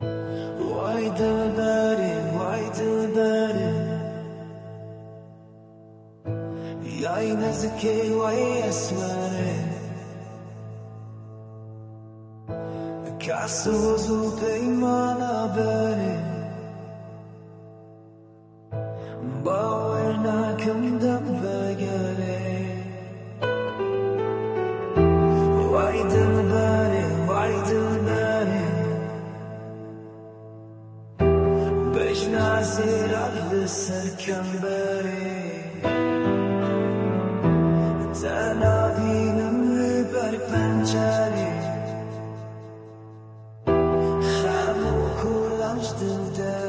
Why دلبری یای نزدیکی وای اسمره کس وضو پیمانا بره باور نکن دم بگره وای دلبری بشناسی رد سرکم بری تنها بینم بر پنجره خم و کلنج دل